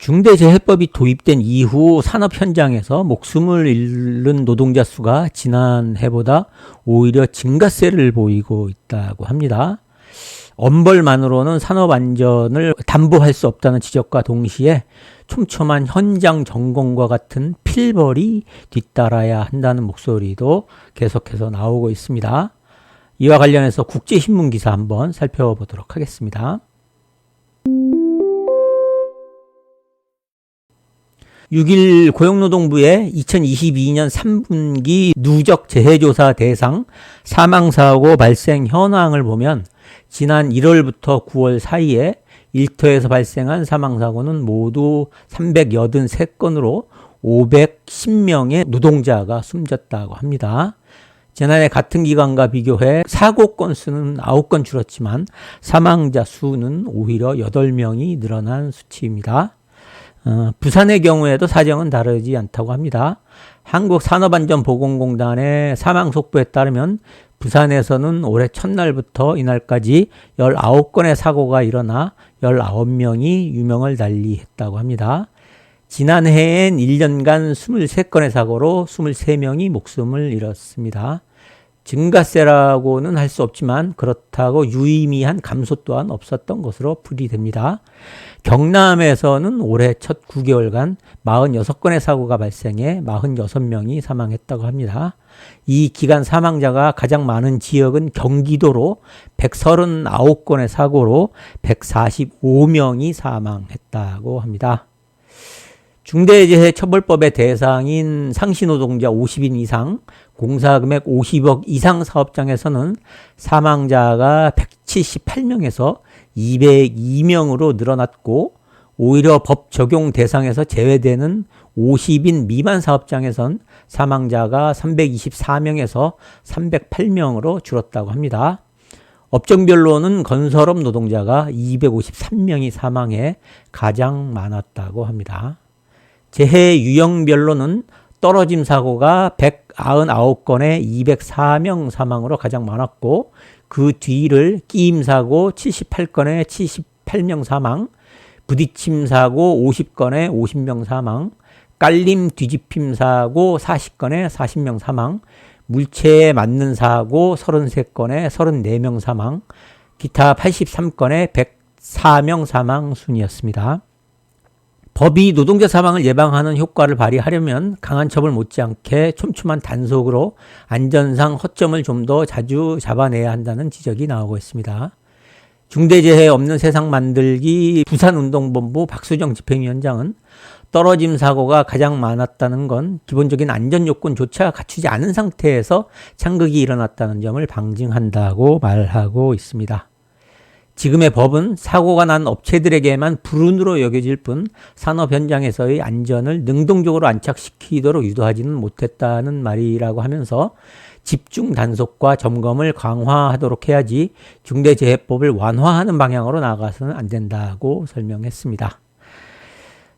중대재해법이 도입된 이후 산업 현장에서 목숨을 잃는 노동자 수가 지난해보다 오히려 증가세를 보이고 있다고 합니다. 엄벌만으로는 산업 안전을 담보할 수 없다는 지적과 동시에 촘촘한 현장 점검과 같은 필벌이 뒤따라야 한다는 목소리도 계속해서 나오고 있습니다. 이와 관련해서 국제신문 기사 한번 살펴보도록 하겠습니다. 6일 고용노동부의 2022년 3분기 누적 재해조사 대상 사망사고 발생 현황을 보면 지난 1월부터 9월 사이에 일터에서 발생한 사망사고는 모두 383건으로 510명의 노동자가 숨졌다고 합니다. 지난해 같은 기간과 비교해 사고 건수는 9건 줄었지만 사망자 수는 오히려 8명이 늘어난 수치입니다. 부산의 경우에도 사정은 다르지 않다고 합니다. 한국산업안전보건공단의 사망속보에 따르면 부산에서는 올해 첫날부터 이날까지 19건의 사고가 일어나 19명이 유명을 달리했다고 합니다. 지난해엔 1년간 23건의 사고로 23명이 목숨을 잃었습니다. 증가세라고는 할 수 없지만 그렇다고 유의미한 감소 또한 없었던 것으로 풀이됩니다. 경남에서는 올해 첫 9개월간 46건의 사고가 발생해 46명이 사망했다고 합니다. 이 기간 사망자가 가장 많은 지역은 경기도로 139건의 사고로 145명이 사망했다고 합니다. 중대재해처벌법의 대상인 상시노동자 50인 이상, 공사금액 50억 이상 사업장에서는 사망자가 178명에서 202명으로 늘어났고 오히려 법 적용 대상에서 제외되는 50인 미만 사업장에선 사망자가 324명에서 308명으로 줄었다고 합니다. 업종별로는 건설업 노동자가 253명이 사망해 가장 많았다고 합니다. 재해 유형별로는 떨어짐 사고가 199건에 204명 사망으로 가장 많았고 그 뒤를 끼임 사고 78건에 78명 사망, 부딪힘 사고 50건에 50명 사망, 깔림 뒤집힘 사고 40건에 40명 사망, 물체에 맞는 사고 33건에 34명 사망, 기타 83건에 104명 사망 순이었습니다. 법이 노동자 사망을 예방하는 효과를 발휘하려면 강한 처벌 못지않게 촘촘한 단속으로 안전상 허점을 좀 더 자주 잡아내야 한다는 지적이 나오고 있습니다. 중대재해 없는 세상 만들기 부산운동본부 박수정 집행위원장은 떨어짐 사고가 가장 많았다는 건 기본적인 안전요건조차 갖추지 않은 상태에서 창극이 일어났다는 점을 방증한다고 말하고 있습니다. 지금의 법은 사고가 난 업체들에게만 불운으로 여겨질 뿐 산업 현장에서의 안전을 능동적으로 안착시키도록 유도하지는 못했다는 말이라고 하면서 집중 단속과 점검을 강화하도록 해야지 중대재해법을 완화하는 방향으로 나아가서는 안 된다고 설명했습니다.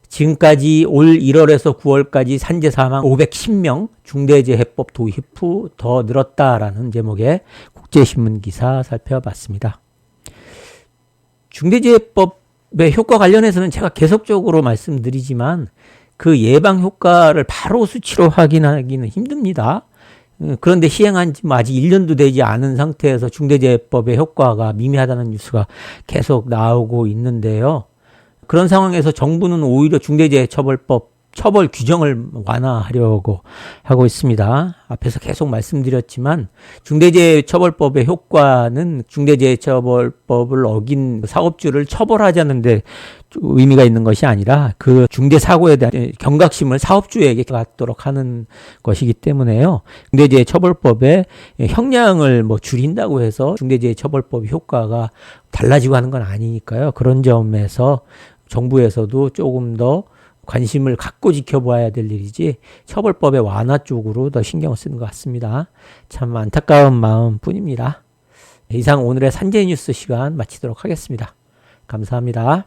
지금까지 올 1월에서 9월까지 산재 사망 510명, 중대재해법 도입 후 더 늘었다라는 제목의 국제신문 기사 살펴봤습니다. 중대재해법의 효과 관련해서는 제가 계속적으로 말씀드리지만 그 예방 효과를 바로 수치로 확인하기는 힘듭니다. 그런데 시행한 지 아직 1년도 되지 않은 상태에서 중대재해법의 효과가 미미하다는 뉴스가 계속 나오고 있는데요. 그런 상황에서 정부는 오히려 중대재해처벌법 처벌 규정을 완화하려고 하고 있습니다. 앞에서 계속 말씀드렸지만 중대재해처벌법의 효과는 중대재해처벌법을 어긴 사업주를 처벌하자는 데 의미가 있는 것이 아니라 그 중대사고에 대한 경각심을 사업주에게 갖도록 하는 것이기 때문에요. 중대재해처벌법의 형량을 줄인다고 해서 중대재해처벌법의 효과가 달라지고 하는 건 아니니까요. 그런 점에서 정부에서도 조금 더 관심을 갖고 지켜봐야 될 일이지 처벌법의 완화 쪽으로 더 신경을 쓰는 것 같습니다. 참 안타까운 마음뿐입니다. 이상 오늘의 산재 뉴스 시간 마치도록 하겠습니다. 감사합니다.